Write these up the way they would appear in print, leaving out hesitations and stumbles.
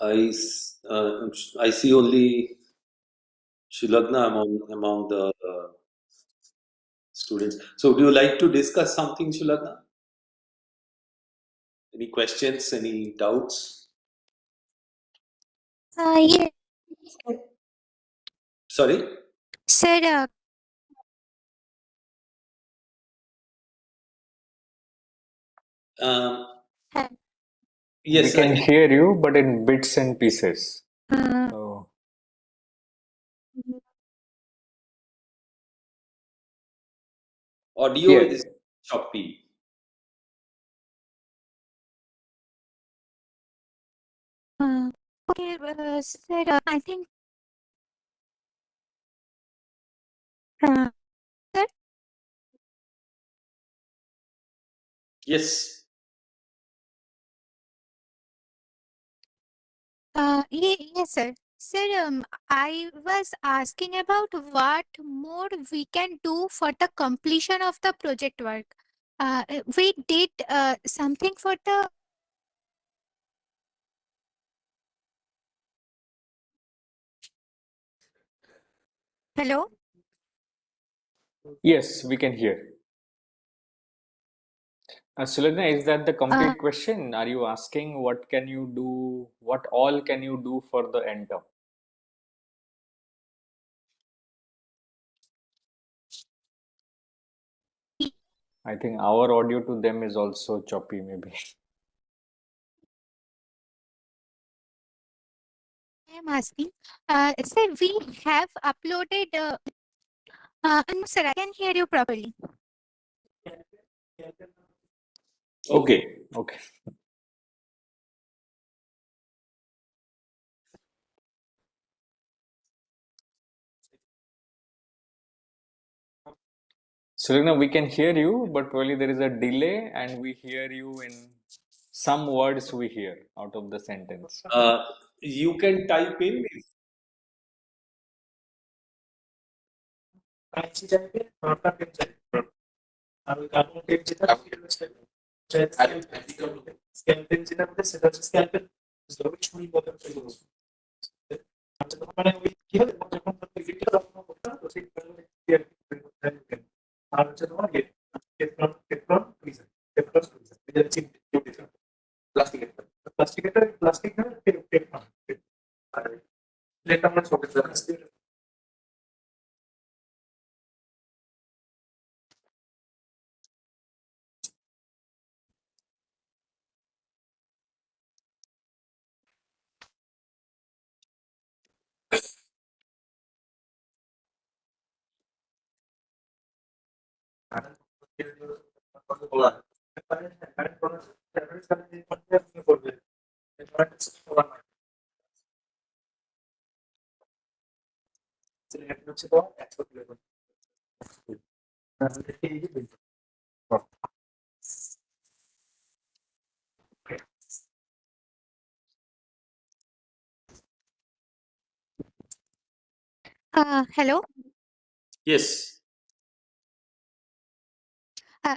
I see only Shilagna among the students. So, would you like to discuss something, Shilagna? Any questions? Any doubts? Yes, Sorry. sir. Um, Uh, yes, We can hear you, but in bits and pieces. uh, So, audio yeah, is choppy. okay, sir. I think. Sir. Yes. Yes, sir. Sir, I was asking about what more we can do for the completion of the project work. We did something for the. Hello? yes, we can hear. Sulagna, is that the complete question? Are you asking what can you do, what all can you do for the end term? I think our audio to them is also choppy, maybe. I am asking. Sir, we have uploaded. No, sir, I can hear you properly. Okay. Okay. Sulagna, we can hear you, but probably there is a delay and we hear you in some words we hear out of the sentence. You can type in. Hello? Yes.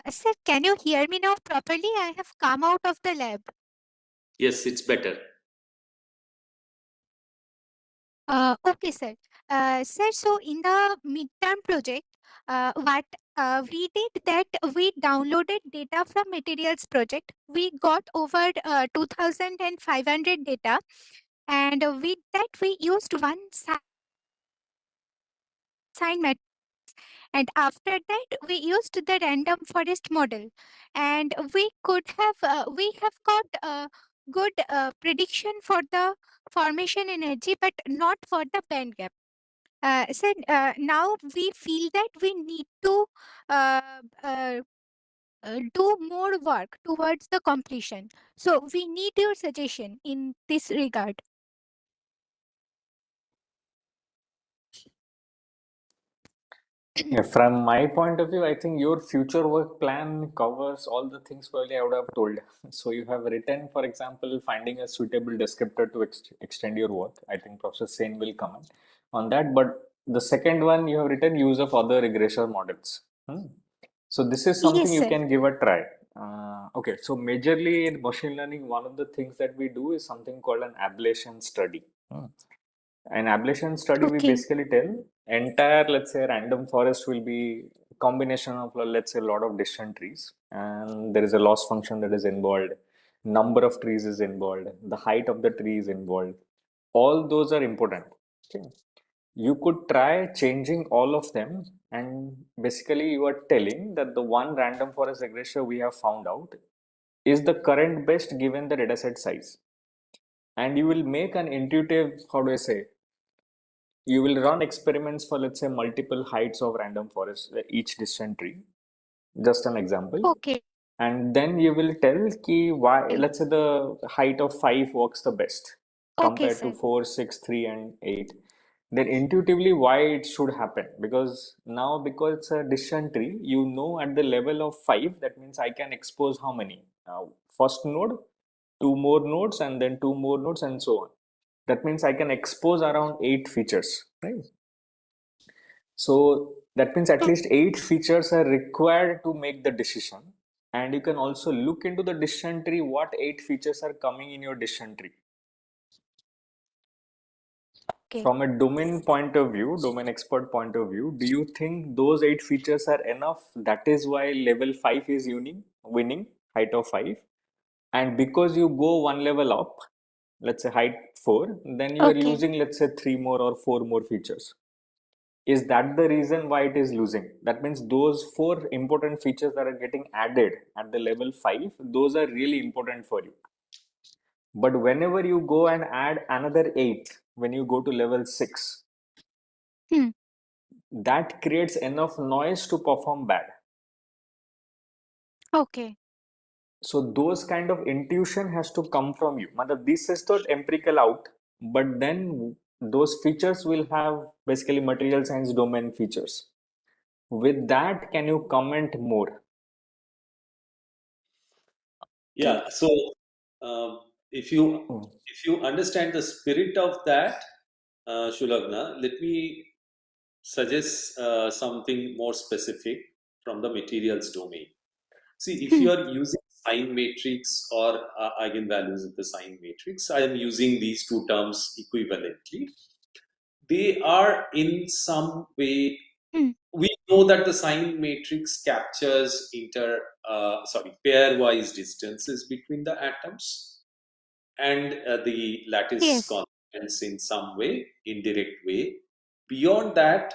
Sir, can you hear me now properly? I have come out of the lab. Yes, it's better. Okay, sir. Sir, so in the midterm project, what we did that we downloaded data from materials project. We got over 2,500 data, and with that we used one sign method. And after that, we used the random forest model, and we have got a good prediction for the formation energy, but not for the band gap. Now we feel that we need to uh, uh, do more work towards the completion. So we need your suggestion in this regard. Yeah, from my point of view, I think your future work plan covers all the things probably I would have told. So you have written, for example, finding a suitable descriptor to extend your work. I think Professor Sen will comment on that. But the second one, you have written use of other regressor models. So this is something Yes, you sir. can give a try. Okay, so majorly in machine learning, one of the things that we do is something called an ablation study. An ablation study, we Okay. basically tell entire, let's say, random forest will be combination of, let's say, a lot of decision trees, and there is a loss function that is involved. Number of trees is involved. The height of the tree is involved. All those are important. Okay. You could try changing all of them, and basically you are telling that the one random forest regressor we have found out is the current best given the dataset size. And you will make an intuitive, how do I say, you will run experiments for, let's say, multiple heights of random forest, each distant tree, just an example. Okay. And then you will tell ki why, let's say the height of 5 works the best Okay, compared to sir. 4, 6, 3, and 8. Then intuitively why it should happen, because now, because it's a decision tree, you know at the level of 5, that means I can expose how many, first node, two more nodes, and then two more nodes, and so on. That means I can expose around 8 features, right? So that means at least 8 features are required to make the decision. And you can also look into the decision tree, what 8 features are coming in your decision tree. Okay. From a domain point of view, domain expert point of view, do you think those 8 features are enough? That is why level 5 is winning, height of 5. And because you go one level up, let's say height 4, then you are Okay. losing, let's say, 3 more or 4 more features. Is that the reason why it is losing? That means those 4 important features that are getting added at the level 5, those are really important for you. But whenever you go and add another 8, when you go to level 6, Hmm. that creates enough noise to perform bad. Okay. So those kind of intuition has to come from you. This is not empirical out, but then those features will have basically material science domain features. With that, can you comment more? Okay. Yeah. So um, if you Hmm. if you understand the spirit of that, Shulagna, let me suggest something more specific from the materials domain. See, if Hmm. you are using sign matrix or eigenvalues of the sign matrix, I am using these two terms equivalently. They are in some way, Hmm. we know that the sign matrix captures pairwise distances between the atoms and the lattice Yes. constants in some way, indirect way. Beyond that,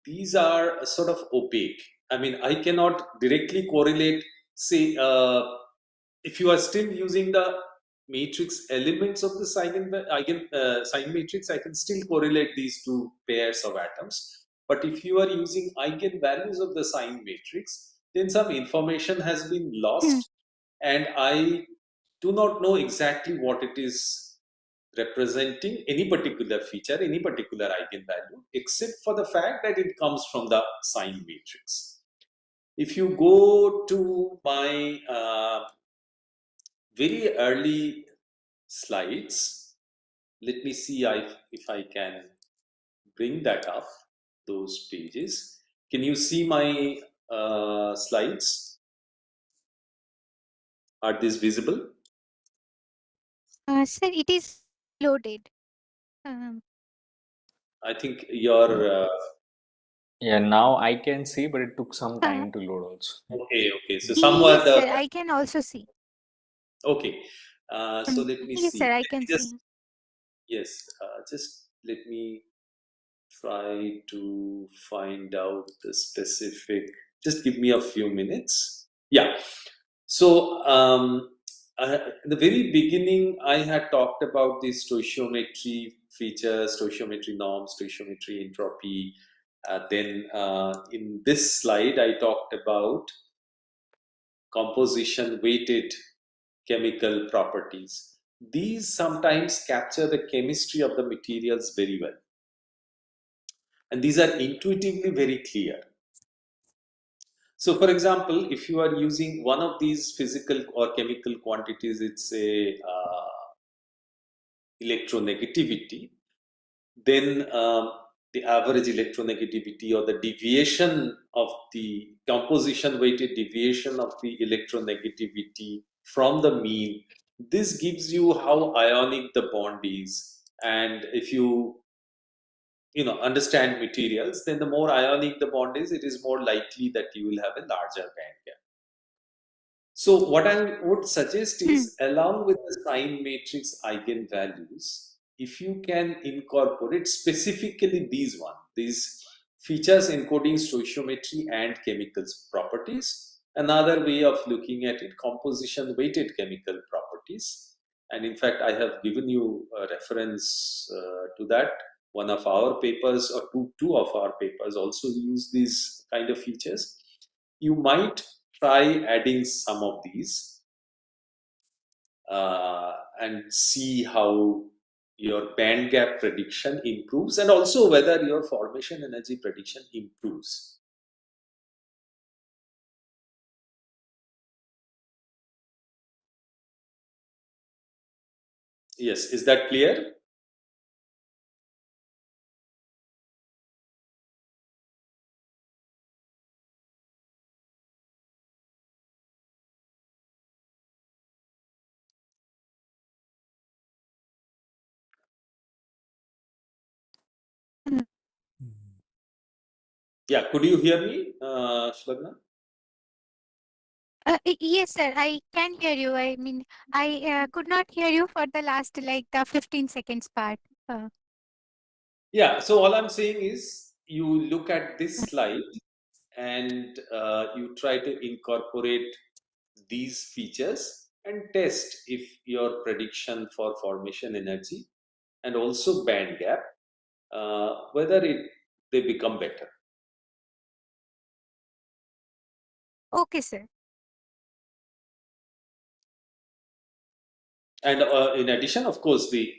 these are sort of opaque. I mean, I cannot directly correlate, say, if you are still using the matrix elements of the sign matrix, I can still correlate these two pairs of atoms. But if you are using eigenvalues of the sign matrix, then some information has been Hmm. lost, and I do not know exactly what it is representing, any particular feature, any particular eigenvalue, except for the fact that it comes from the sign matrix. If you go to my very early slides, let me see if I can bring that up, those pages. Can you see my slides? Are these visible? Sir, it is loaded. Um, I think your Yeah, now I can see, but it took some uh, time to load also. okay. So somewhere yes, the sir. I can also see. okay. So let me Yes, see. sir. I Let can me see. just yes. Just let me try to find out the specific. Just give me a few minutes. Yeah. So in the very beginning, I had talked about the stoichiometry features, stoichiometry norms, stoichiometry entropy. Then in this slide, I talked about composition weighted chemical properties. These sometimes capture the chemistry of the materials very well. And these are intuitively very clear. So, for example, if you are using one of these physical or chemical quantities, it's a electronegativity, then the average electronegativity or the deviation of the composition weighted deviation of the electronegativity from the mean. This gives you how ionic the bond is, and if you know understand materials, then the more ionic the bond is, it is more likely that you will have a larger band gap. So what I would suggest Hmm. is, along with the sign matrix eigenvalues, if you can incorporate specifically these features encoding stoichiometry and chemical properties. Another way of looking at it, composition weighted chemical properties. And in fact, I have given you a reference to that. One of our papers, or two of our papers, also use these kind of features. You might try adding some of these and see how your band gap prediction improves, and also whether your formation energy prediction improves. Yes, is that clear? Hmm. Yeah, could you hear me, Shlagna? Yes, sir. I can hear you. I mean, I could not hear you for the last like the 15 seconds part. Uh, Yeah, so all I'm saying is, you look at this slide and you try to incorporate these features and test if your prediction for formation energy and also band gap, whether they become better. okay, sir. And in addition, of course, the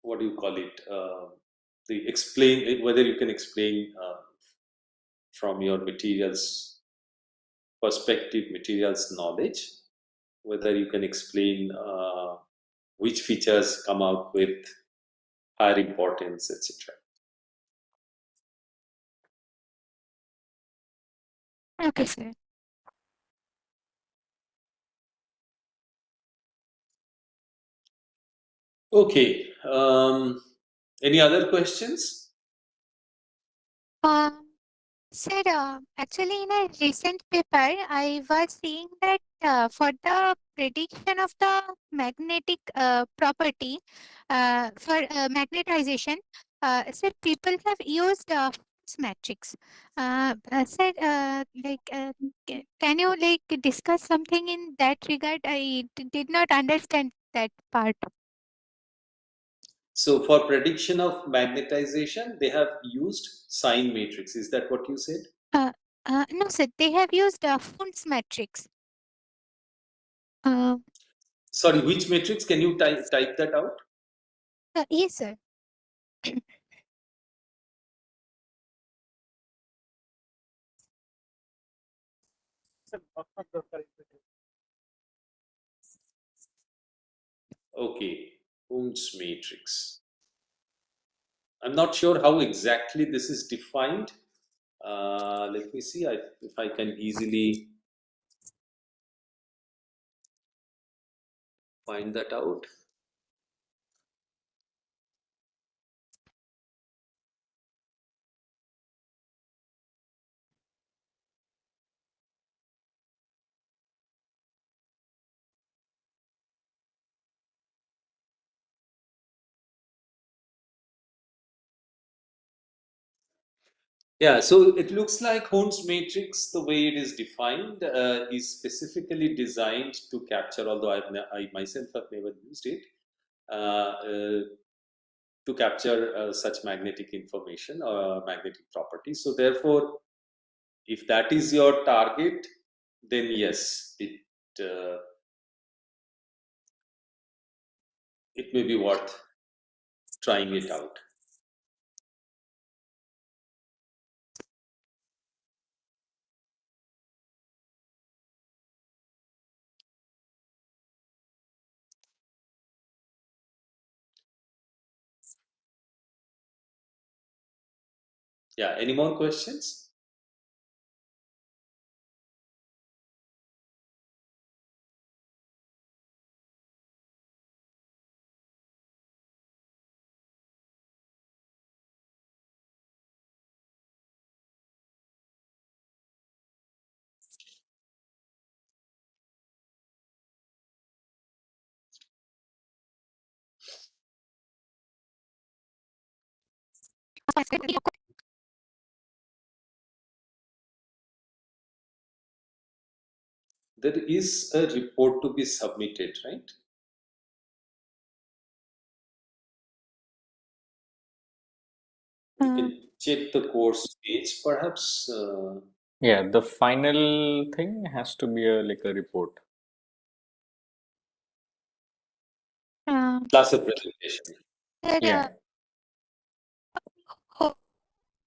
what do you call it? The explain, whether you can explain from your materials perspective, materials knowledge, whether you can explain which features come out with higher importance, etc. Okay, sir. Okay. Any other questions? Um, Sir, actually, in a recent paper, I was seeing that for the prediction of the magnetic property for magnetization, sir, people have used Finn's matrix. Sir, can you like discuss something in that regard? I did not understand that part. So for prediction of magnetization, they have used sign matrix. Is that what you said? Uh, no, sir, they have used Finn's matrix. Uh, Sorry, which matrix? Can you type that out? yes, sir. Okay, Hund's matrix. I'm not sure how exactly this is defined. Let me see if I can easily find that out. Yeah, so it looks like Hund's matrix, the way it is defined, is specifically designed to capture, although I myself have never used it, to capture such magnetic information or magnetic properties. So therefore, if that is your target, then yes, uh, it may be worth trying it out. Yeah, any more questions? There is a report to be submitted, right? You Uh, can check the course page, perhaps. Yeah, the final thing has to be like a report. Class a presentation. sir, Yeah, oh,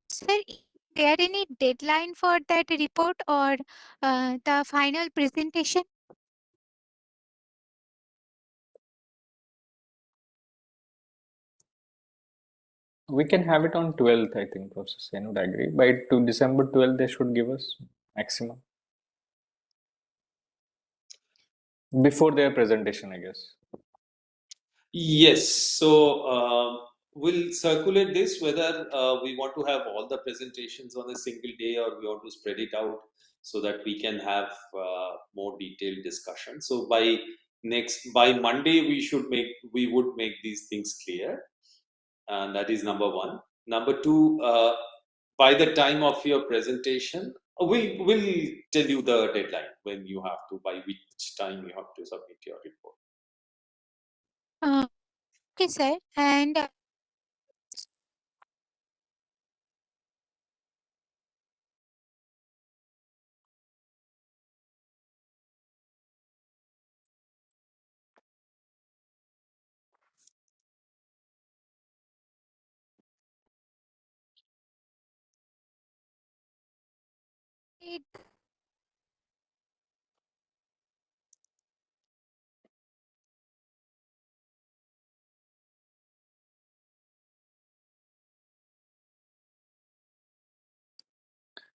sir, is there any deadline for that report or the final presentation? we can have it on 12th, I think, Professor Sen would agree. By to December 12th, they should give us maximum. Before their presentation, I guess. Yes, so we'll circulate this whether we want to have all the presentations on a single day or we want to spread it out so that we can have more detailed discussion. So by Monday we would make these things clear, and that is number one. Number two, by the time of your presentation, we'll tell you the deadline when you have to, by which time you have to submit your report. Uh, okay, sir. And it,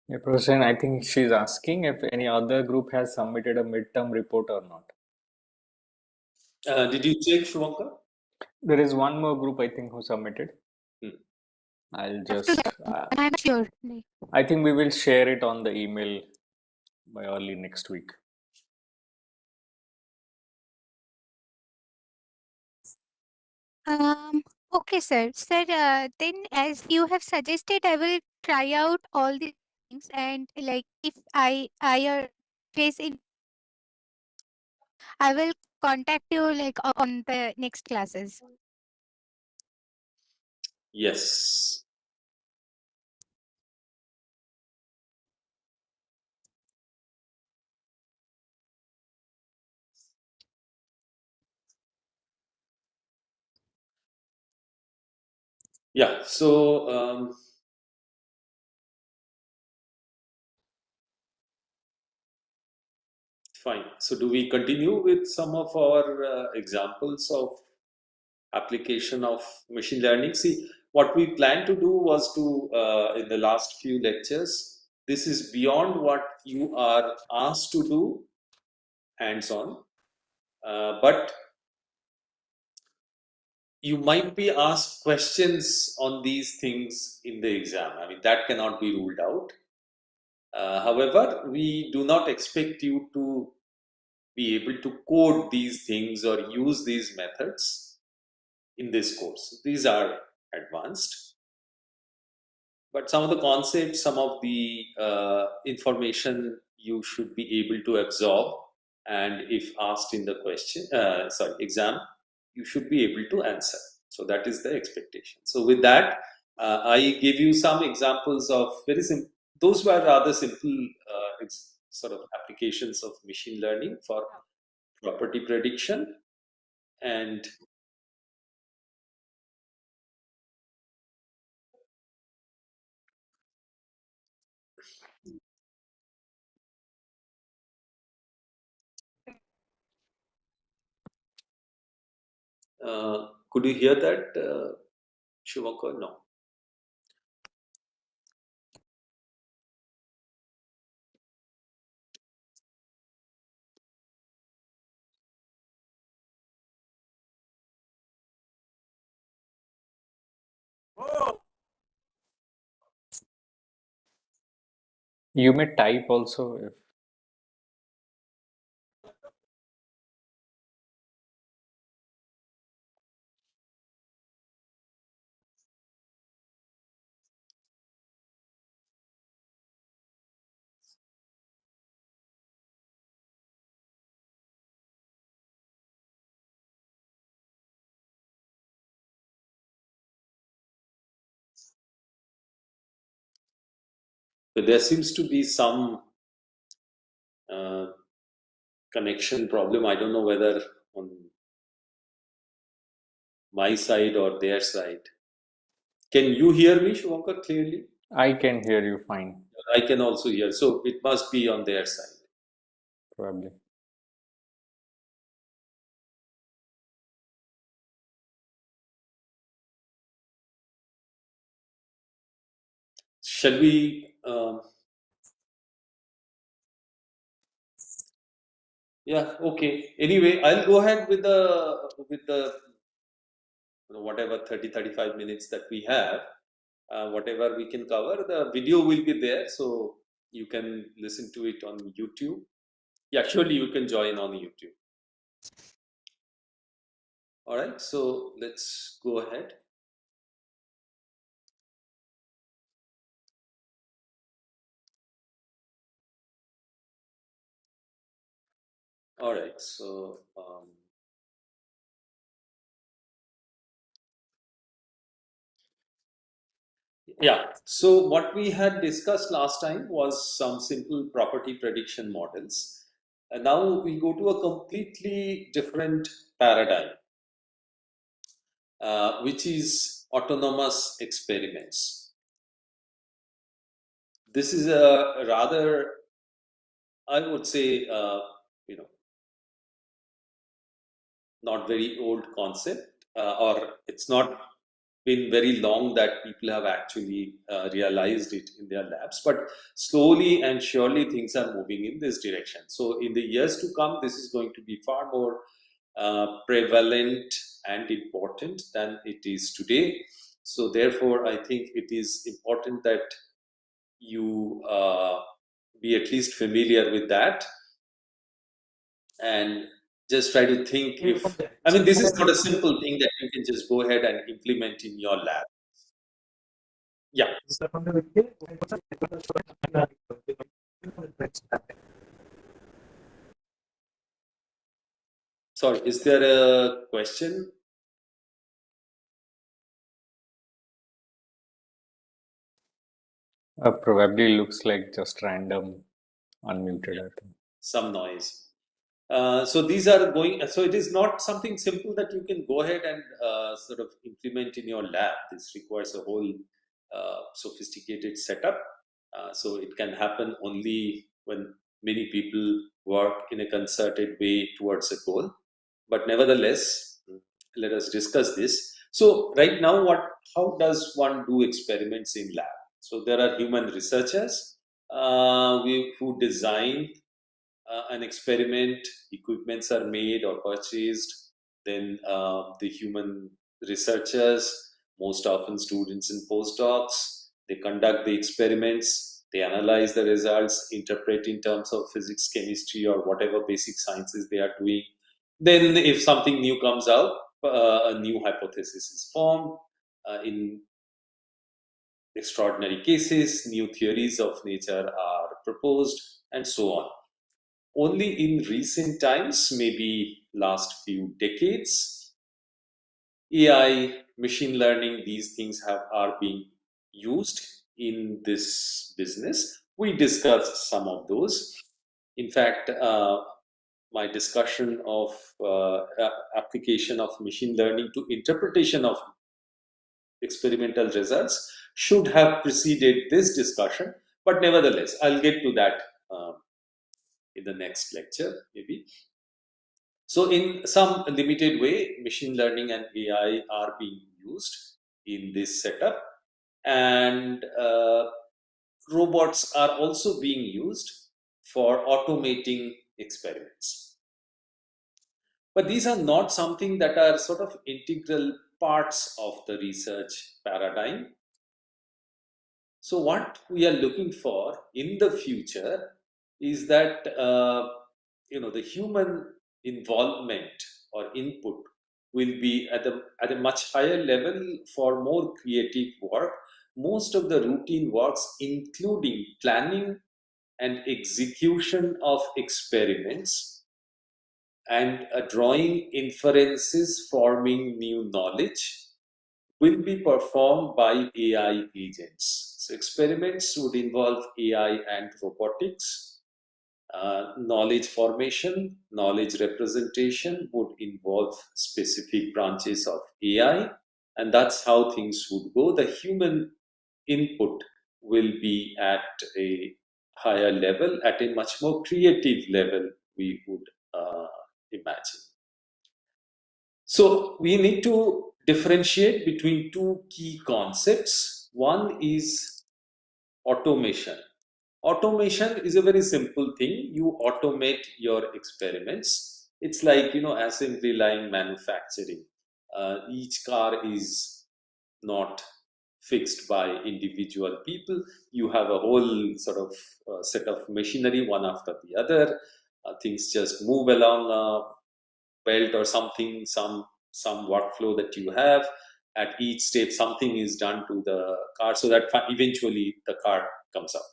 Yeah, Professor Sen, I think she's asking if any other group has submitted a midterm report or not. Did you check, Shubhankar? There is one more group, I think, who submitted. Hmm. I'll have to, just, I'm sure. Like, I think we will share it on the email by early next week. okay, sir. Sir, then as you have suggested, I will try out all these things and like if I face it, I will contact you like on the next classes. Yes. Yeah. So fine. So do we continue with some of our examples of application of machine learning? See, what we planned to do was to in the last few lectures. This is beyond what you are asked to do hands-on, but you might be asked questions on these things in the exam. I mean, that cannot be ruled out. However, we do not expect you to be able to code these things or use these methods in this course. These are advanced, but some of the concepts, some of the information you should be able to absorb, and if asked in the exam, you should be able to answer. So that is the expectation. So with that, I give you some examples of very simple. Those were rather simple sort of applications of machine learning for property prediction, and could you hear that, Shubhankar? No. You may type also if But there seems to be some uh, connection problem. I don't know whether on my side or their side. Can you hear me, Shubhankar, clearly? I can hear you fine, I can also hear. So it must be on their side. probably. Shall we? Yeah. Okay. Anyway, I'll go ahead with the whatever 30-35 minutes that we have. Whatever we can cover, the video will be there, so you can listen to it on YouTube. Yeah, surely you can join on YouTube. All right. So let's go ahead. All right. So. Yeah. So what we had discussed last time was some simple property prediction models. And now we go to a completely different paradigm, which is autonomous experiments. This is a rather, I would say, you know, not very old concept, or it's not been very long that people have actually realized it in their labs, but slowly and surely things are moving in this direction. So in the years to come, this is going to be far more prevalent and important than it is today. So therefore, I think it is important that you be at least familiar with that and just try to think if, I mean, this is not a simple thing that you can just go ahead and implement in your lab. Yeah. Sorry, is there a question? Probably looks like just random unmuted, I think. Some noise. So these are going, so it is not something simple that you can go ahead and sort of implement in your lab. This requires a whole sophisticated setup. So it can happen only when many people work in a concerted way towards a goal. But nevertheless, let us discuss this. So right now, how does one do experiments in lab? So there are human researchers who design an experiment, equipments are made or purchased, then the human researchers, most often students and postdocs, they conduct the experiments, they analyze the results, interpret in terms of physics, chemistry, or whatever basic sciences they are doing. Then, if something new comes out, a new hypothesis is formed. In extraordinary cases, new theories of nature are proposed, and so on. Only in recent times, maybe last few decades, AI, machine learning, these things are being used in this business. We discussed some of those. In fact, my discussion of application of machine learning to interpretation of experimental results should have preceded this discussion, but nevertheless, I'll get to that in the next lecture, maybe. So, in some limited way, machine learning and AI are being used in this setup, and robots are also being used for automating experiments. But these are not something that are sort of integral parts of the research paradigm. So what we are looking for in the future is that the human involvement or input will be at a much higher level for more creative work. Most of the routine works, including planning and execution of experiments and drawing inferences, forming new knowledge, will be performed by AI agents. So experiments would involve AI and robotics. Knowledge formation, knowledge representation would involve specific branches of AI, and that's how things would go. The human input will be at a higher level, at a much more creative level, we would imagine. So we need to differentiate between two key concepts. One is automation. Automation is a very simple thing. You automate your experiments. It's like, assembly line manufacturing. Each car is not fixed by individual people. You have a whole sort of set of machinery, one after the other. Things just move along a belt or something, some workflow that you have. At each step, something is done to the car so that eventually the car comes out.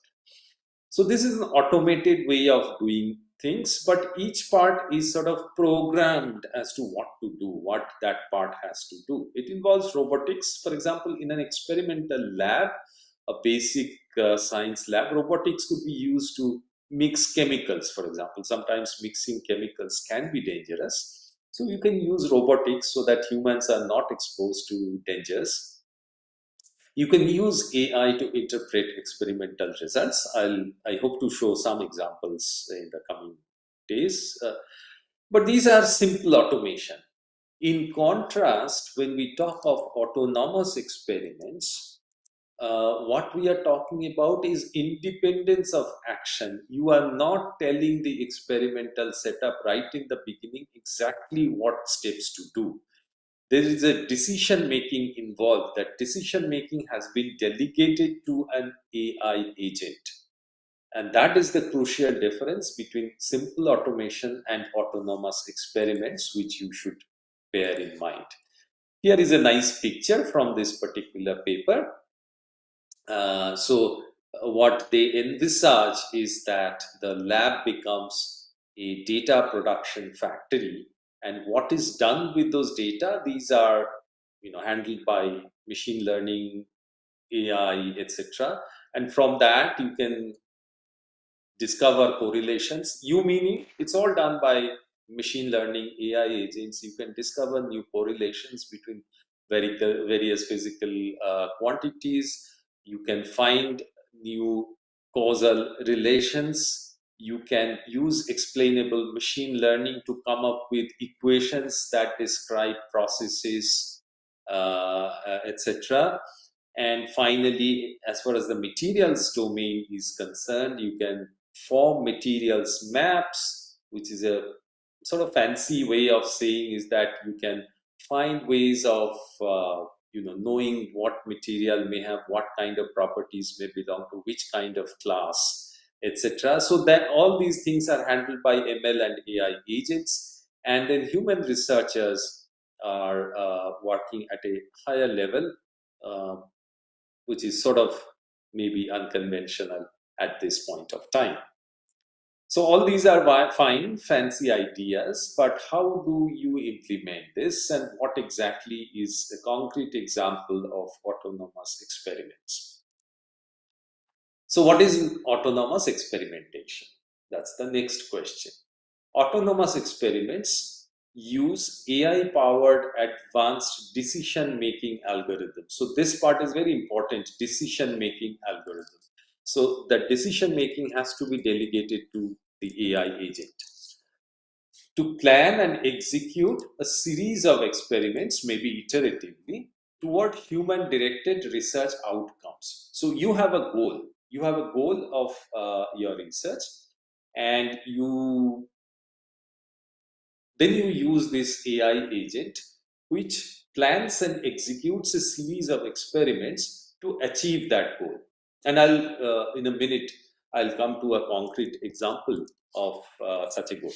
So this is an automated way of doing things, but each part is sort of programmed as to what to do, what that part has to do. It involves robotics. For example, in an experimental lab, a basic science lab, robotics could be used to mix chemicals, for example. Sometimes mixing chemicals can be dangerous. So you can use robotics so that humans are not exposed to dangers. You can use AI to interpret experimental results. I hope to show some examples in the coming days. But these are simple automation. In contrast, when we talk of autonomous experiments, what we are talking about is independence of action. You are not telling the experimental setup right in the beginning exactly what steps to do. There is a decision making involved. That decision making has been delegated to an AI agent. And that is the crucial difference between simple automation and autonomous experiments, which you should bear in mind. Here is a nice picture from this particular paper. What they envisage is that the lab becomes a data production factory, and what is done with those data, these are handled by machine learning, AI, etc. And from that you can discover correlations. You meaning it's all done by machine learning, AI agents. You can discover new correlations between various physical quantities. You can find new causal relations. You can use explainable machine learning to come up with equations that describe processes, etc. And finally, as far as the materials domain is concerned, you can form materials maps, which is a sort of fancy way of saying is that you can find ways of knowing what material may have what kind of properties, may belong to which kind of class, etc. So that all these things are handled by ML and AI agents, and then human researchers are working at a higher level, uh, which is sort of maybe unconventional at this point of time. So all these are fine, fancy ideas, but how do you implement this, and what exactly is a concrete example of autonomous experiments? So what is autonomous experimentation? That's the next question. Autonomous experiments use AI-powered advanced decision-making algorithms. So this part is very important, decision-making algorithm. So the decision-making has to be delegated to the AI agent. To plan and execute a series of experiments, maybe iteratively, toward human-directed research outcomes. So you have a goal. You have a goal of your research, and then you use this AI agent, which plans and executes a series of experiments to achieve that goal. And I'll in a minute I'll come to a concrete example of such a goal.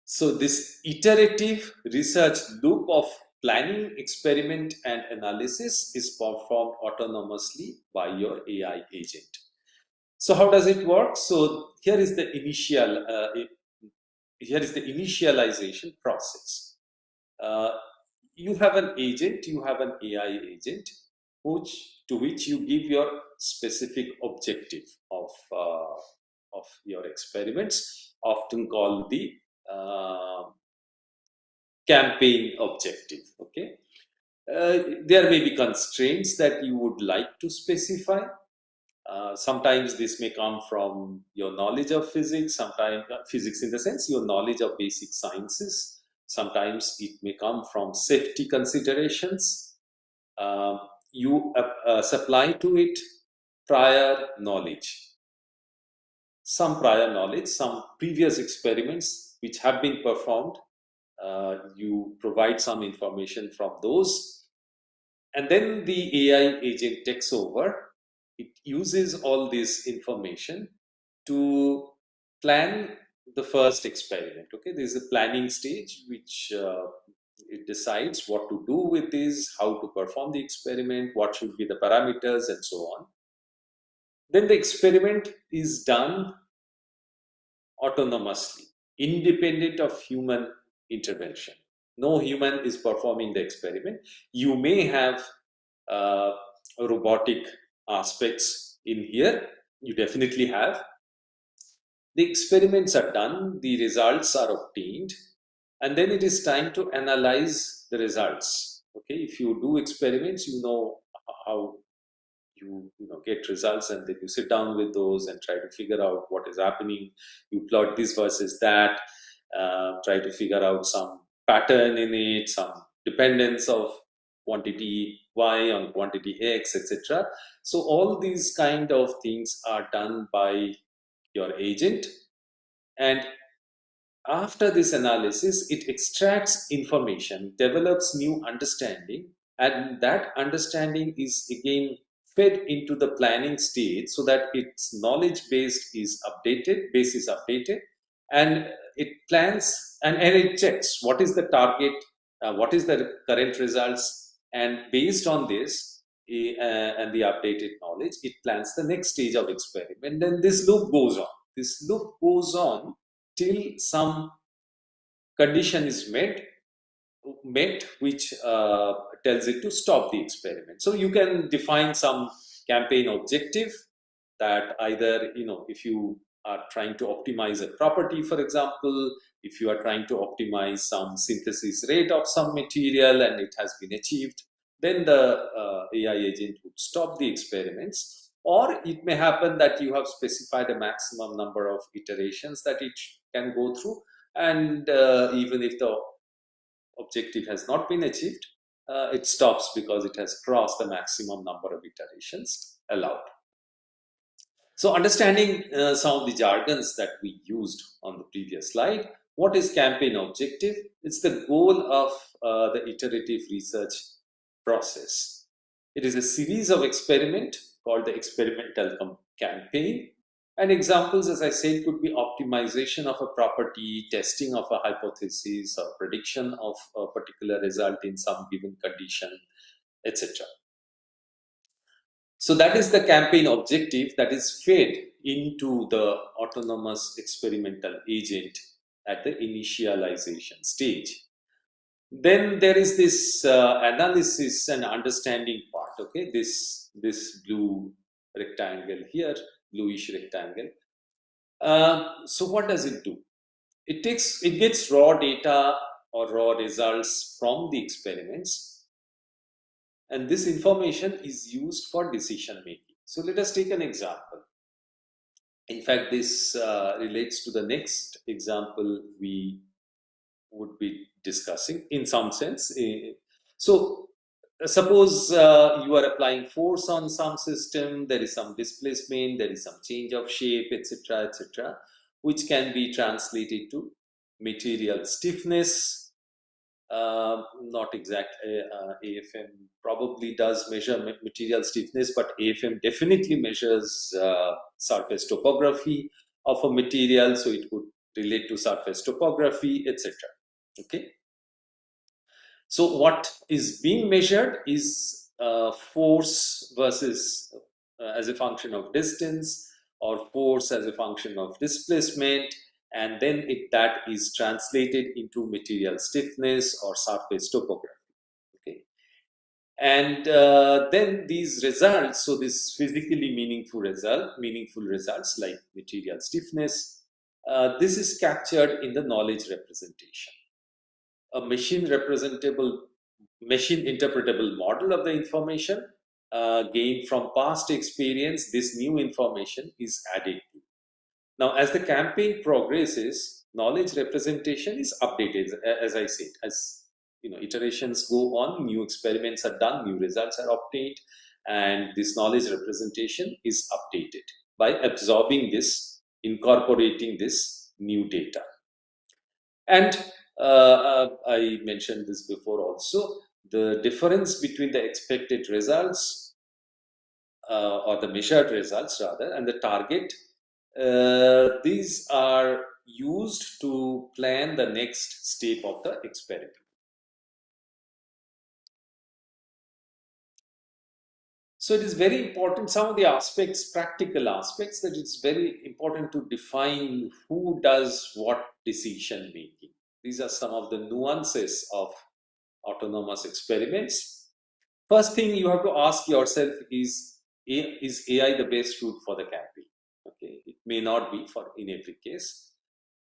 So this iterative research loop of planning, experiment, and analysis is performed autonomously by your AI agent. So how does it work? So here is the initialization process. You have an agent, you have an AI agent, to which you give your specific objective of your experiments, often called the uh, campaign objective. Okay, there may be constraints that you would like to specify. Sometimes this may come from your knowledge of physics, sometimes physics in the sense your knowledge of basic sciences. Sometimes it may come from safety considerations. You supply to it prior knowledge, some previous experiments which have been performed. You provide some information from those, and then the AI agent takes over. It uses all this information to plan the first experiment. Okay, there's a planning stage which it decides what to do with this, how to perform the experiment, what should be the parameters, and so on. Then the experiment is done autonomously, independent of human intervention. No human is performing the experiment. You may have uh, robotic aspects in here. You definitely have. The experiments are done, the results are obtained, and then it is time to analyze the results. Okay, if you do experiments, you know how you know get results, and then you sit down with those and try to figure out what is happening. You plot this versus that, try to figure out some pattern in it, some dependence of quantity y on quantity x, etc. So all these kind of things are done by your agent, and after this analysis, it extracts information, develops new understanding, and that understanding is again fed into the planning stage so that its knowledge base is updated, and it plans and it checks what is the target, what is the current results, and based on this and the updated knowledge, it plans the next stage of experiment. Then this loop goes on. This loop goes on till some condition is met which tells it to stop the experiment. So you can define some campaign objective that either, you know, if you are trying to optimize a property, for example, if you are trying to optimize some synthesis rate of some material and it has been achieved, then the AI agent would stop the experiments. Or it may happen that you have specified a maximum number of iterations that it can go through, and even if the objective has not been achieved, it stops because it has crossed the maximum number of iterations allowed. So understanding some of the jargons that we used on the previous slide, what is campaign objective? It's the goal of the iterative research process. It is a series of experiment called the experimental campaign. And examples, as I said, could be optimization of a property, testing of a hypothesis, or prediction of a particular result in some given condition, etc. So that is the campaign objective that is fed into the autonomous experimental agent at the initialization stage. Then there is this analysis and understanding part. Okay, this blue rectangle here, bluish rectangle. So what does it do? It gets raw data or raw results from the experiments, and this information is used for decision making. So let us take an example. In fact, this relates to the next example we would be discussing in some sense. So suppose you are applying force on some system, there is some displacement, there is some change of shape, etc., which can be translated to material stiffness, Not exactly. AFM probably does measure material stiffness, but AFM definitely measures surface topography of a material, so it could relate to surface topography, etc. Okay. So what is being measured is force versus as a function of distance, or force as a function of displacement, and then that is translated into material stiffness or surface topography. Okay, and then these results, so this physically meaningful results like material stiffness, this is captured in the knowledge representation. A machine interpretable model of the information gained from past experience. This new information is added to. Now, as the campaign progresses, knowledge representation is updated. As I said, as iterations go on, new experiments are done, new results are obtained, and this knowledge representation is updated by absorbing this, incorporating this new data. And I mentioned this before also, the difference between the expected results or the measured results rather and the target, these are used to plan the next step of the experiment. So it is very important, some of the aspects, practical aspects, that it's very important to define who does what decision making. These are some of the nuances of autonomous experiments. First thing you have to ask yourself is AI the best route for the campaign? Okay, it may not be for in every case.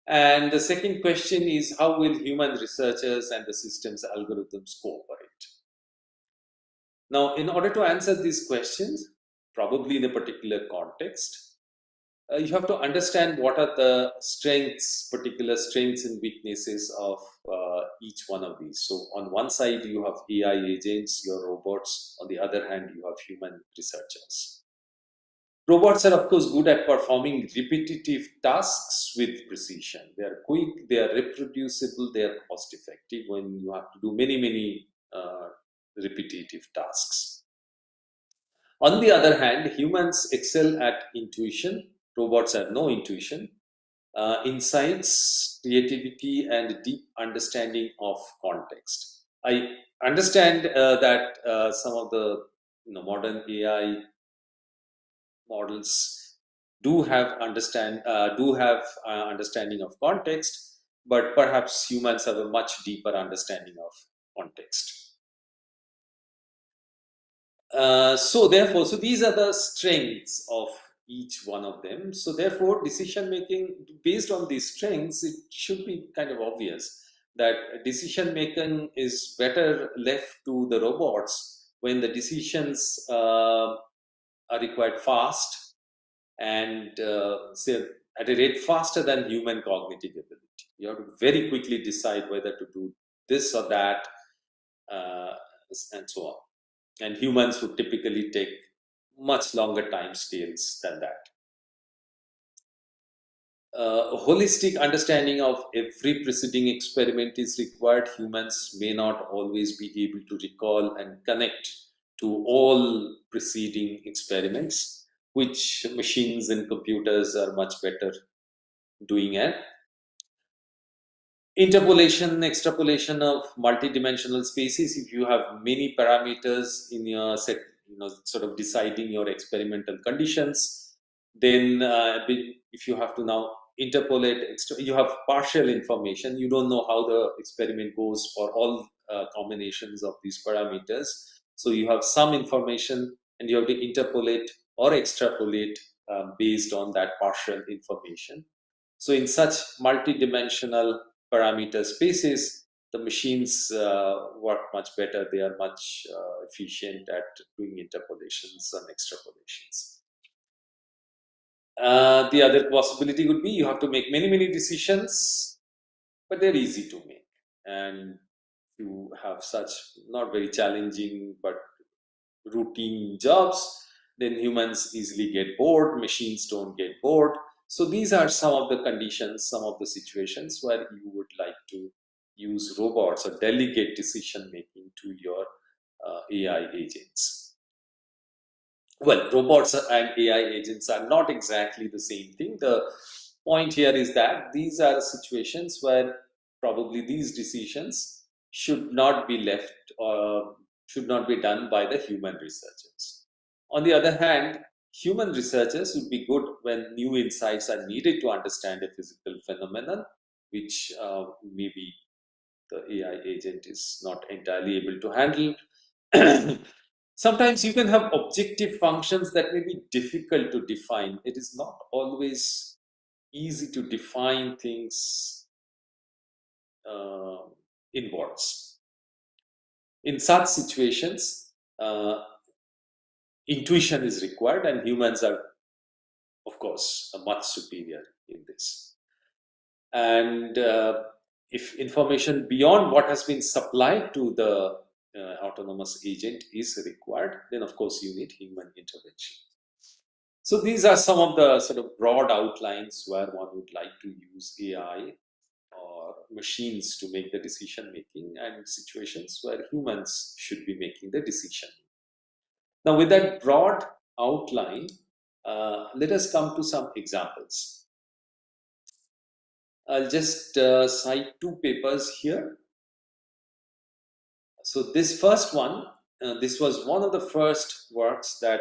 And the second question is, how will human researchers and the system's algorithms cooperate? Now, in order to answer these questions, probably in a particular context, you have to understand what are the particular strengths and weaknesses of each one of these. So on one side, you have AI agents, your robots. On the other hand, you have human researchers. Robots are, of course, good at performing repetitive tasks with precision. They are quick, they are reproducible, they are cost effective when you have to do many repetitive tasks. On the other hand, humans excel at intuition. Robots have no intuition, insights, creativity, and deep understanding of context. I understand that some of the modern AI models do have understanding of context, but perhaps humans have a much deeper understanding of context. So these are the strengths of each one of them. So therefore, decision making based on these strengths, it should be kind of obvious that decision making is better left to the robots when the decisions are required fast and say at a rate faster than human cognitive ability. You have to very quickly decide whether to do this or that, and so on. And humans would typically take much longer time scales than that. A holistic understanding of every preceding experiment is required. Humans may not always be able to recall and connect to all preceding experiments, which machines and computers are much better doing at. Interpolation, extrapolation of multidimensional spaces. If you have many parameters in your set, sort of deciding your experimental conditions, then if you have to now interpolate, you have partial information. You don't know how the experiment goes for all combinations of these parameters. So you have some information, and you have to interpolate or extrapolate based on that partial information. So in such multidimensional parameter spaces, the machines work much better. They are much efficient at doing interpolations and extrapolations. The other possibility would be you have to make many decisions, but they're easy to make. And you have such not very challenging but routine jobs, then humans easily get bored, machines don't get bored. So these are some of the conditions, some of the situations where you would like to use robots or delegate decision making to your AI agents. Well, robots and AI agents are not exactly the same thing. The point here is that these are situations where probably these decisions should not be left or should not be done by the human researchers. On the other hand, human researchers would be good when new insights are needed to understand a physical phenomenon, which maybe the AI agent is not entirely able to handle. Sometimes you can have objective functions that may be difficult to define. It is not always easy to define things uh, in words. In such situations, intuition is required, and humans are, of course, much superior in this. And if information beyond what has been supplied to the autonomous agent is required, then of course you need human intervention. So these are some of the sort of broad outlines where one would like to use AI or machines to make the decision making, and situations where humans should be making the decision. Now, with that broad outline, let us come to some examples. I'll just cite two papers here. So this first one, this was one of the first works that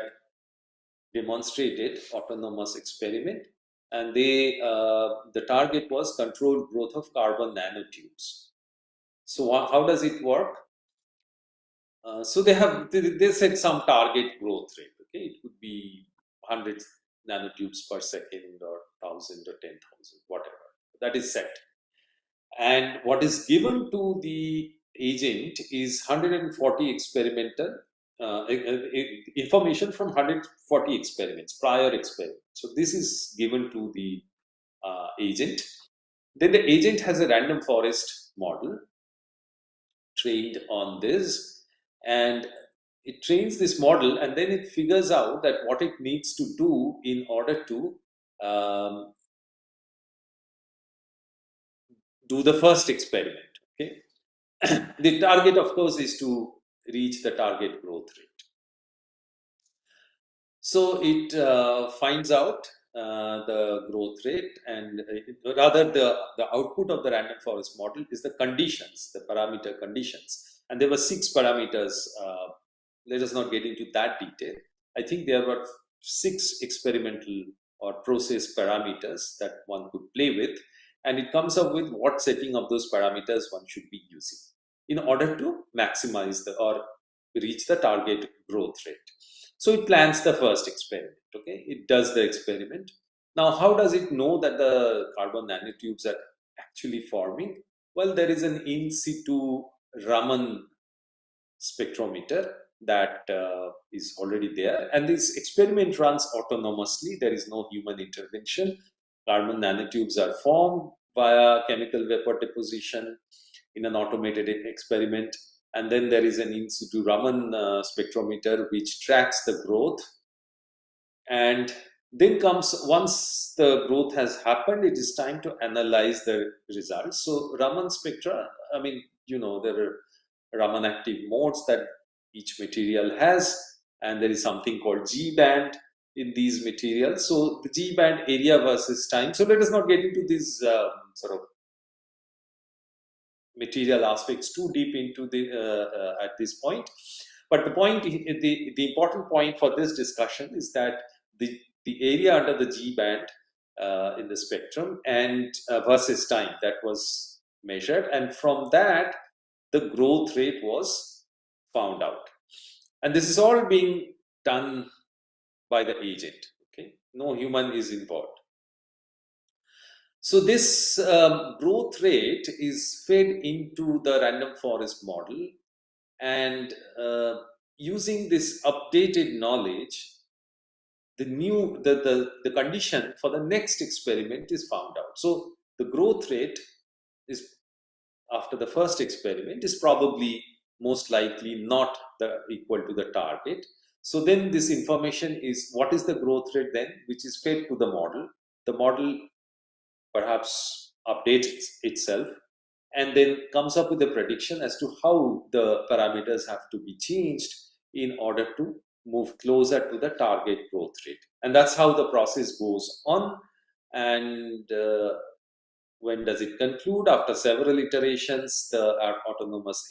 demonstrated autonomous experiment, and the target was controlled growth of carbon nanotubes. So how does it work? So they set some target growth rate. Okay, it could be 100 nanotubes per second or 1,000 or 10,000, whatever that is set. And what is given to the agent is 140 experimental information from 140 experiments, prior experiments. So this is given to the agent. Then the agent has a random forest model trained on this, and it trains this model, and then it figures out that what it needs to do in order to do the first experiment. Okay, the target, of course, is to reach the target growth rate. So it finds out the growth rate, and rather the output of the random forest model is the conditions, the parameter conditions. And there were 6 parameters. Let us not get into that detail. I think there were 6 experimental or process parameters that one could play with, and it comes up with what setting of those parameters one should be using in order to maximize or reach the target growth rate. So it plans the first experiment. Okay, it does the experiment. Now, how does it know that the carbon nanotubes are actually forming? Well, there is an in situ Raman spectrometer that is already there, and this experiment runs autonomously. There is no human intervention. Carbon nanotubes are formed via chemical vapor deposition in an automated experiment, and then there is an in situ Raman spectrometer which tracks the growth. And then comes, once the growth has happened, it is time to analyze the results. So Raman spectra, I mean, there are Raman active modes that each material has, and there is something called G band in these materials. So the G band area versus time. So let us not get into these sort of material aspects too deep into the at this point. But the important point for this discussion is that the area under the G band in the spectrum and versus time that was measured, and from that the growth rate was found out. And this is all being done by the agent. Okay, no human is involved. So this growth rate is fed into the random forest model, and using this updated knowledge, the condition for the next experiment is found out. So the growth rate is, after the first experiment, is probably most likely not equal to the target. So then this information is, what is the growth rate then, which is fed to the model. The model perhaps updates itself and then comes up with a prediction as to how the parameters have to be changed in order to move closer to the target growth rate. And that's how the process goes on. And when does it conclude? After several iterations, the autonomous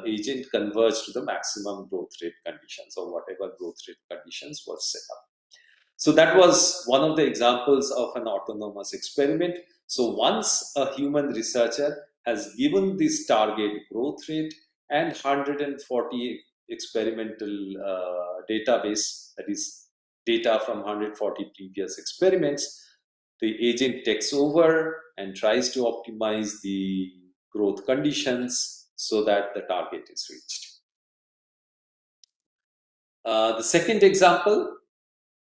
agent converges to the maximum growth rate conditions, or whatever growth rate conditions were set up. So that was one of the examples of an autonomous experiment. So once a human researcher has given this target growth rate and 140 experimental database, that is data from 140 previous experiments, the agent takes over and tries to optimize the growth conditions so that the target is reached. The second example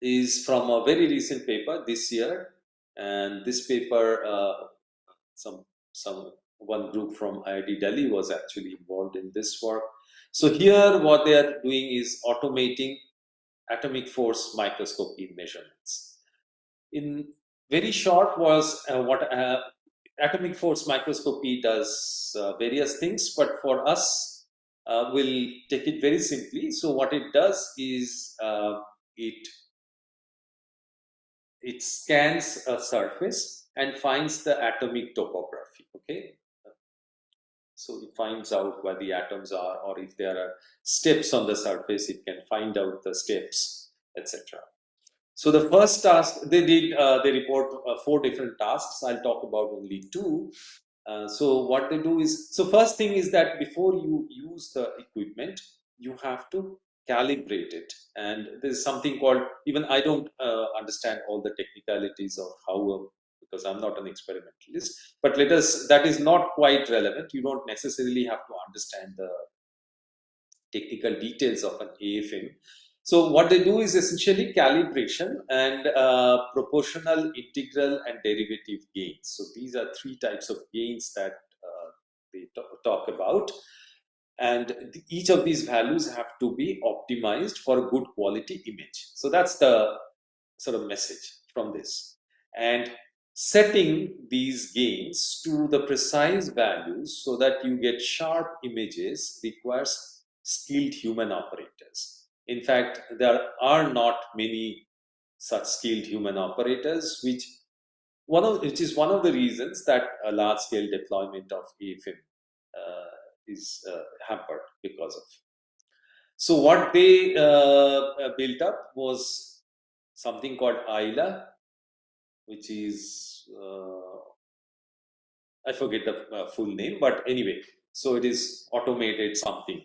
is from a very recent paper this year, and this paper, one group from IIT Delhi was actually involved in this work. So here, what they are doing is automating atomic force microscopy measurements. In very short, was what atomic force microscopy does various things, but for us, we'll take it very simply. So what it does is it scans a surface and finds the atomic topography. Okay, so it finds out where the atoms are, or if there are steps on the surface, it can find out the steps, etc. So the first task they did, they report 4 different tasks. I'll talk about only 2. So what they do is, so first thing is that before you use the equipment, you have to calibrate it. And there's something called, even I don't understand all the technicalities of how, because I'm not an experimentalist, but that is not quite relevant. You don't necessarily have to understand the technical details of an AFM. So what they do is essentially calibration and proportional, integral, and derivative gains. So these are 3 types of gains that they talk about. And each of these values have to be optimized for a good quality image. So that's the sort of message from this. And setting these gains to the precise values so that you get sharp images requires skilled human operators. In fact, there are not many such skilled human operators, which is one of the reasons that a large-scale deployment of AFM is hampered because of. So what they built up was something called ILA, which is I forget the full name, but anyway, so it is automated something,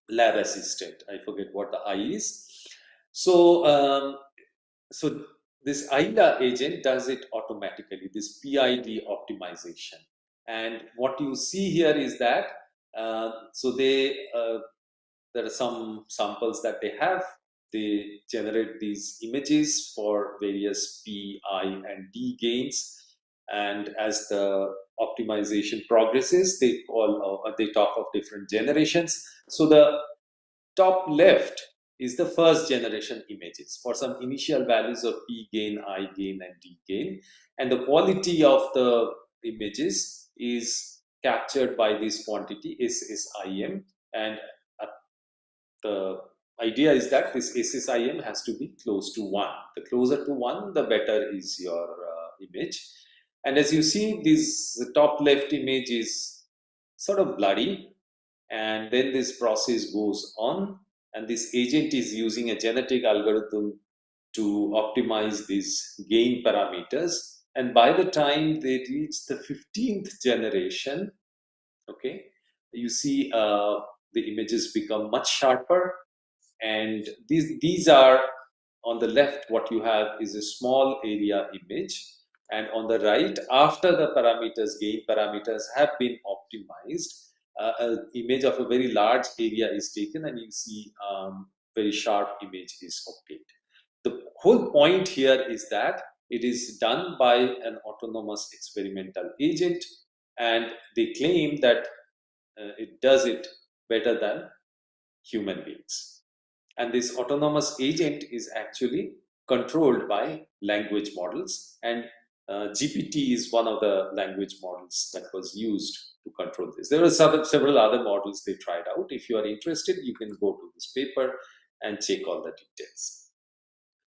lab assistant. I forget what the I is. So so this ILA agent does it automatically, this PID optimization. And what you see here is that so there are some samples that they have. They generate these images for various P, I, and D gains. And as the optimization progresses, they talk of different generations. So the top left is the first generation images for some initial values of P gain, I gain, and D gain. And the quality of the images is captured by this quantity SSIM. And the idea is that this SSIM has to be close to 1. The closer to 1, the better is your image. And as you see, the top left image is sort of blurry. And then this process goes on. And this agent is using a genetic algorithm to optimize these gain parameters. And by the time they reach the 15th generation, okay, you see the images become much sharper. And these are, on the left, what you have is a small area image. And on the right, after the gain parameters have been optimized, an image of a very large area is taken, and you see very sharp image is obtained. The whole point here is that it is done by an autonomous experimental agent, and they claim that it does it better than human beings. And this autonomous agent is actually controlled by language models, and GPT is one of the language models that was used to control this. There were several other models they tried out. If you are interested, you can go to this paper and check all the details.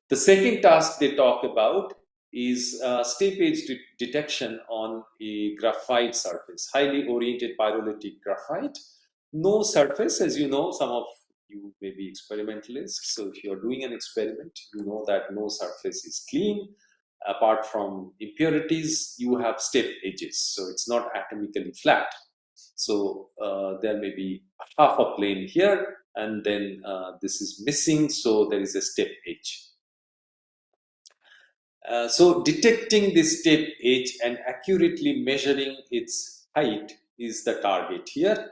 The second task they talk about is step edge detection on a graphite surface, highly oriented pyrolytic graphite. No surface, as you know, some of you may be experimentalists. So if you're doing an experiment, you know that no surface is clean. Apart from impurities, you have step edges. So it's not atomically flat. So there may be half a plane here, and then this is missing. So there is a step edge. So detecting this step edge and accurately measuring its height is the target here.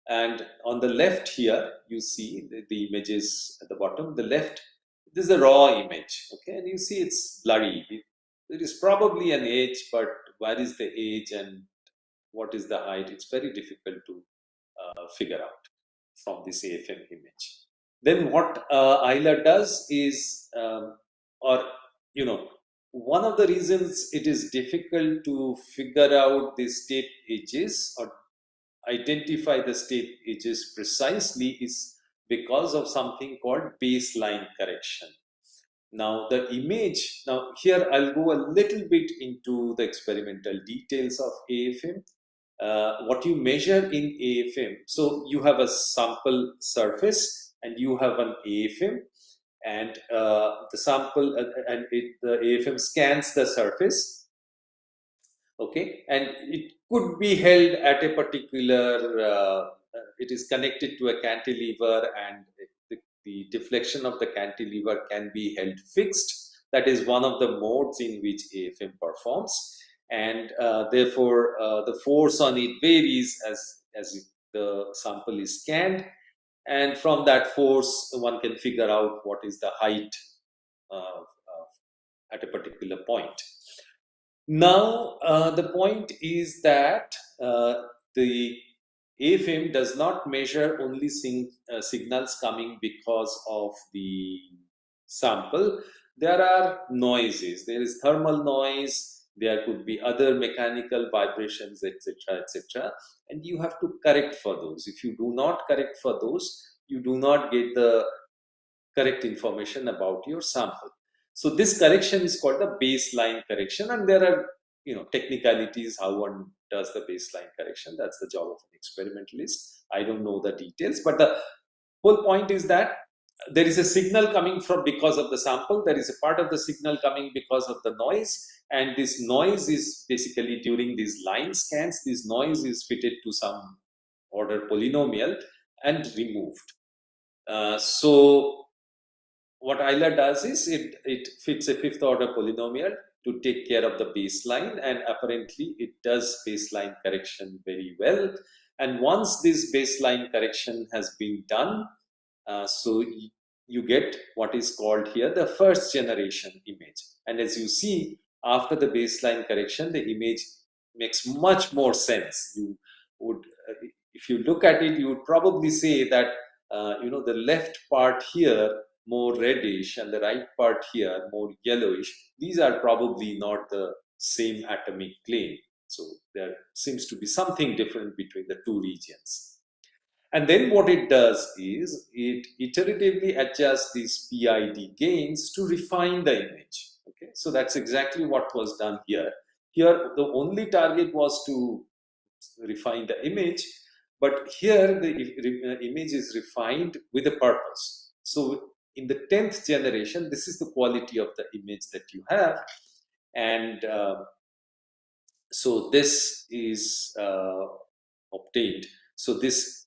And on the left here, you see the images at the bottom. The left, this is a raw image, okay? And you see it's blurry. It is probably an edge, but where is the edge and what is the height? It's very difficult to figure out from this AFM image. Then what Euler does is, or you know, one of the reasons it is difficult to figure out the step edges or identify the step edges precisely is because of something called baseline correction. Now the image, now here I'll go a little bit into the experimental details of AFM. What you measure in AFM, so you have a sample surface and you have an AFM, and the sample the AFM scans the surface, okay, and it could be held at a particular, it is connected to a cantilever, and the deflection of the cantilever can be held fixed. That is one of the modes in which AFM performs, and therefore the force on it varies as the sample is scanned, and from that force one can figure out what is the height at a particular point. Now the point is that the AFM does not measure only signals coming because of the sample. There are noises. There is thermal noise. There could be other mechanical vibrations, etc., etc. And you have to correct for those. If you do not correct for those, you do not get the correct information about your sample. So this correction is called the baseline correction, and there are technicalities how one does the baseline correction. That's the job of an experimentalist. I don't know the details, but the whole point is that there is a signal coming from because of the sample. There is a part of the signal coming because of the noise, and this noise is basically during these line scans. This noise is fitted to some order polynomial and removed. So what Euler does is it fits a fifth order polynomial to take care of the baseline, and apparently it does baseline correction very well. And once this baseline correction has been done, so you get what is called here the first generation image. And as you see, after the baseline correction, the image makes much more sense. You would, if you look at it, you would probably say that the left part here more reddish and the right part here more yellowish. These are probably not the same atomic plane. So there seems to be something different between the two regions. And then what it does is it iteratively adjusts these PID gains to refine the image. Okay, so that's exactly what was done here. Here, the only target was to refine the image, but here the image is refined with a purpose. So in the 10th generation, this is the quality of the image that you have, and so this is obtained. So this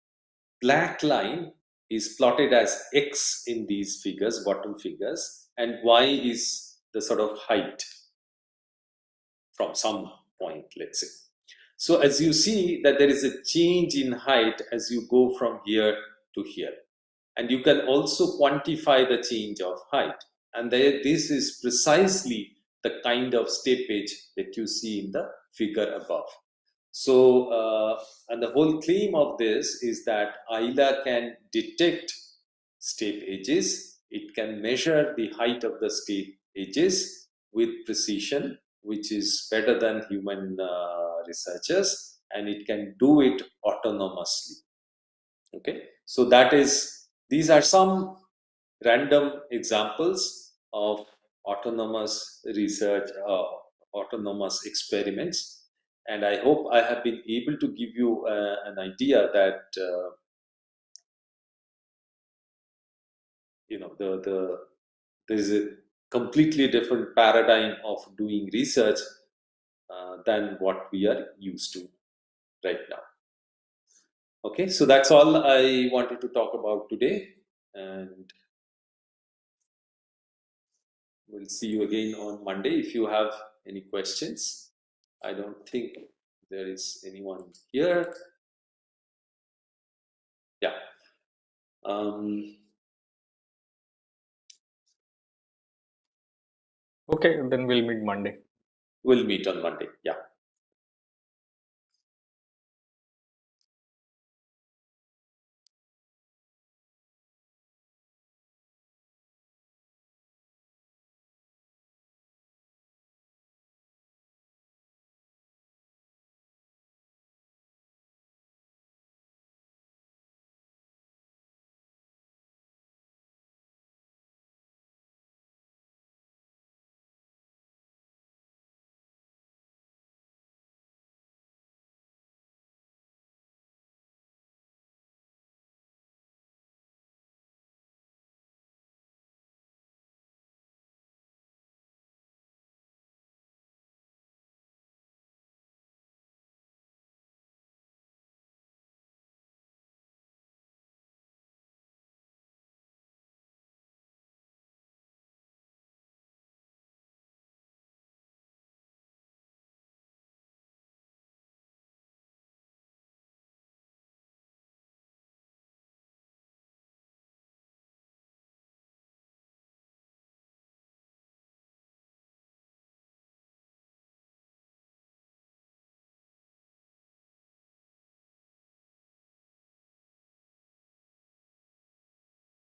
black line is plotted as X in these figures, bottom figures, and Y is the sort of height from some point, let's say. So as you see that there is a change in height as you go from here to here. And you can also quantify the change of height. And this is precisely the kind of step edge that you see in the figure above. So, and the whole claim of this is that Euler can detect step edges. It can measure the height of the step edges with precision. which is better than human researchers, and it can do it autonomously. Okay, so these are some random examples of autonomous research, autonomous experiments, and I hope I have been able to give you an idea that there is a completely different paradigm of doing research than what we are used to right now. Okay, so that's all I wanted to talk about today, and we'll see you again on Monday. If you have any questions, I don't think there is anyone here. Yeah. Okay, then we'll meet Monday. We'll meet on Monday. Yeah.